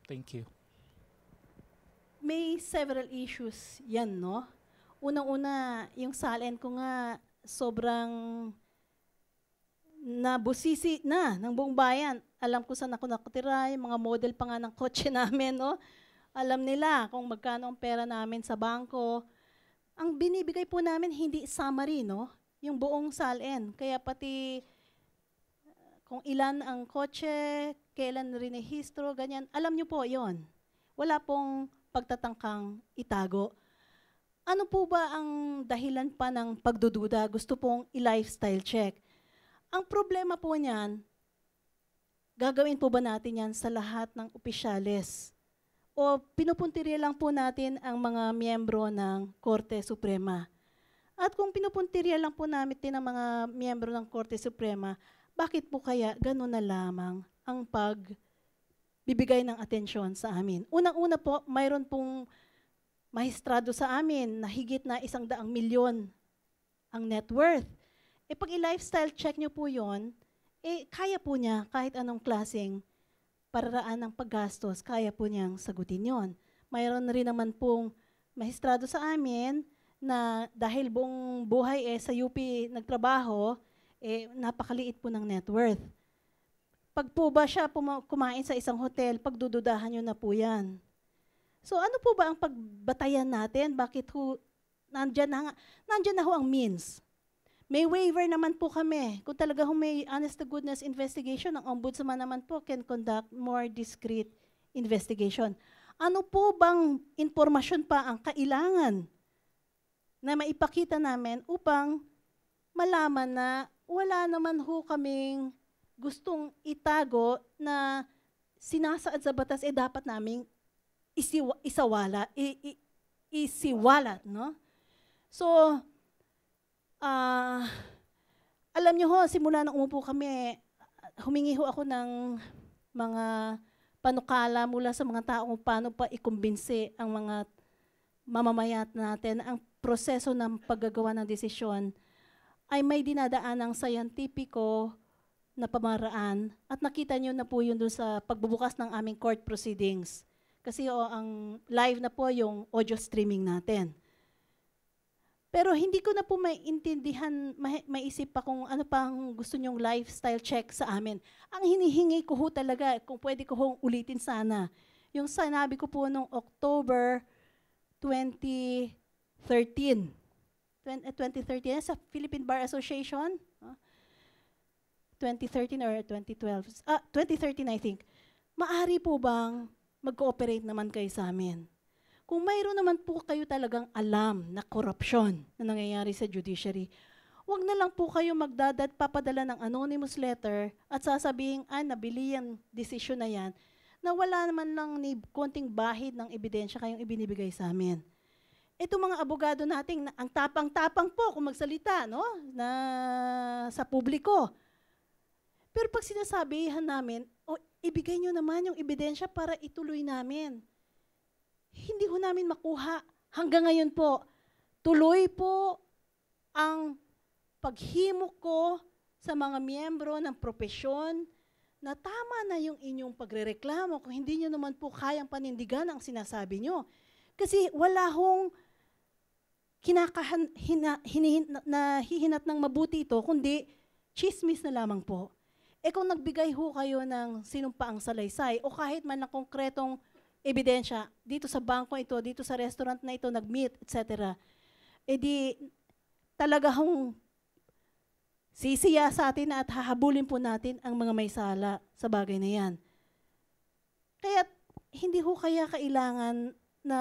Thank you. May several issues yan, no? Unang-una, yung SALN ko nga, sobrang nabusisi na ng buong bayan. Alam ko saan ako nakatira, yung mga model pa nga ng kotse namin, no? Alam nila kung magkano ang pera namin sa bangko. Ang binibigay po namin, hindi summary, no? Yung buong SALN. Kaya pati kung ilan ang kotse, kailan rinehistro, ganyan. Alam nyo po yon. Wala pong pagtatangkang itago. Ano po ba ang dahilan pa ng pagdududa? Gusto pong i-lifestyle check. Ang problema po niyan, gagawin po ba natin yan sa lahat ng opisyales? O pinupuntirya lang po natin ang mga miyembro ng Korte Suprema? At kung pinupuntirya lang po namin ang mga miyembro ng Korte Suprema, bakit po kaya gano'n na lamang ang pagbibigay ng atensyon sa amin? Unang-una po, mayroon pong mahistrado sa amin na higit na 100 milyon ang net worth. E pag i-lifestyle check nyo po yon, kaya po niya kahit anong klaseng pararaan ng paggastos, kaya po niyang sagutin yon. Mayroon rin naman pong mahistrado sa amin na dahil buong buhay sa UP nagtrabaho, napakaliit po ng net worth. Pag po ba siya kumain sa isang hotel, pagdududahan nyo na po yan. So ano po ba ang pagbatayan natin? Bakit nandyan na ho ang means? May waiver naman po kami. Kung talaga may honest to goodness investigation, ang ombudsman naman po can conduct more discreet investigation. Ano po bang impormasyon pa ang kailangan na maipakita namin upang malaman na wala naman ho kaming gustong itago na sinasaad sa batas dapat naming isiwalat, no? So, alam niyo ho, simula nang umupo kami, humingi ho ako ng mga panukala mula sa mga tao kung paano pa ikumbinsi ang mga mamamayat natin ang proseso ng paggagawa ng desisyon ay may dinadaan ng scientifico na pamaraan at nakita niyo na po yun doon sa pagbubukas ng aming court proceedings. Kasi ang live na po yung audio streaming natin. Pero hindi ko na po maintindihan, maisip pa kung ano pa ang gusto nyong lifestyle check sa amin. Ang hinihingi ko ho talaga, kung pwede ko hong ulitin sana, yung sinabi ko po noong October 2013. 2013 sa Philippine Bar Association. 2013 or 2012. 2013 I think. Maari po bang mag-cooperate naman kayo sa amin? Kung mayroon naman po kayo talagang alam na korupsyon na nangyayari sa judiciary, wag na lang po kayo papadala ng anonymous letter at sasabihin, nabili yung decision na yan, na wala naman lang ni konting bahid ng ebidensya kayong ibinibigay sa amin. Itong mga abogado nating, ang tapang-tapang po kung magsalita, no? Na sa publiko. Pero pag sinasabihan namin, ibigay nyo naman yung ebidensya para ituloy namin. Hindi ho namin makuha. Hanggang ngayon po, tuloy po ang paghimok ko sa mga miyembro ng propesyon na tama na yung inyong pagrereklamo kung hindi nyo naman po kayang panindigan ang sinasabi nyo. Kasi wala hong hihinat ng mabuti ito, kundi chismis na lamang po. Kung nagbigay ho kayo ng sinumpaang salaysay o kahit man ng konkretong ebidensya, dito sa bangko ito, dito sa restaurant na ito, nag-meet, etc. Di talaga hong sisiya sa atin at hahabulin po natin ang mga may sala sa bagay na yan. Kaya hindi ho kaya kailangan na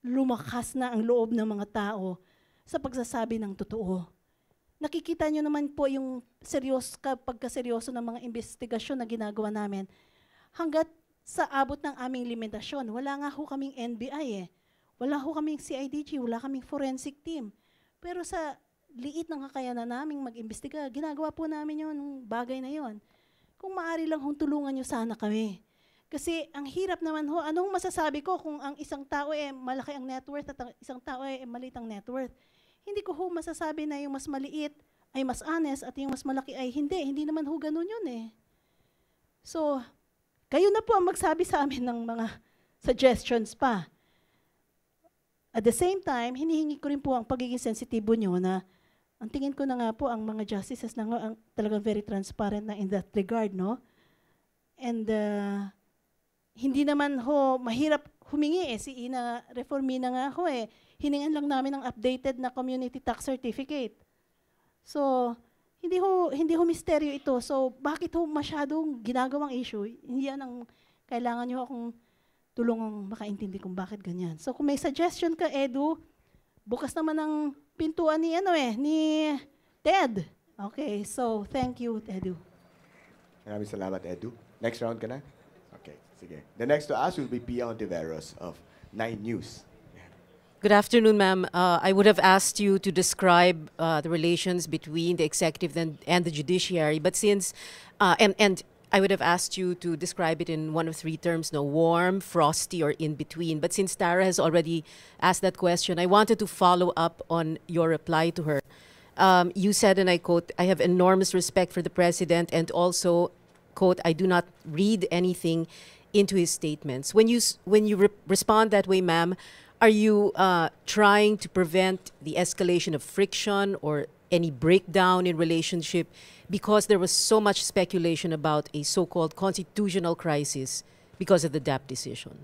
lumakas na ang loob ng mga tao sa pagsasabi ng totoo. Nakikita nyo naman po yung pagkaseryoso ng mga investigasyon na ginagawa namin. Hanggat sa abot ng aming limitasyon, wala nga ho kaming NBI Wala ho kaming CIDG, wala kaming forensic team. Pero sa liit ng kakayanan naming mag-imbestiga, ginagawa po namin yung bagay na yon. Kung maaari lang hong tulungan nyo sana kami. Kasi ang hirap naman ho, anong masasabi ko kung ang isang tao malaki ang net worth at ang isang tao maliit ang net worth? Hindi ko ho masasabi na yung mas maliit ay mas honest at yung mas malaki ay hindi. Hindi naman ho ganun yun So, Kayo na po ang magsabi sa amin ng mga suggestions pa. At the same time, hinihingi ko rin po ang pagiging sensitibo nyo na ang tingin ko na nga po ang mga justices na nga ang talagang very transparent na in that regard, no? And hindi naman ho mahirap humingi si Ina Reformina nga ho hiningan lang namin ng updated na community tax certificate. So, hindi ho misteryo ito. So, bakit ho masyadong ginagawang issue? Hindi yan ang kailangan nyo akong tulungang makaintindi kung bakit ganyan. So, kung may suggestion ka, Edu, bukas naman ang pintuan ni ni Ted. Okay, so thank you, Edu. Maraming salamat, Edu. Next round ka na? Okay, sige. The next to ask will be Pia Ontiveros of 9 News. Good afternoon, ma'am. I would have asked you to describe the relations between the executive and the judiciary, but since, and I would have asked you to describe it in one of 3 terms, no, warm, frosty, or in between. But since Tara has already asked that question, I wanted to follow up on your reply to her. You said, and I quote, "I have enormous respect for the president," and also, quote, "I do not read anything into his statements." When you respond that way, ma'am, are you trying to prevent the escalation of friction or any breakdown in relationship because there was so much speculation about a so-called constitutional crisis because of the DAP decision?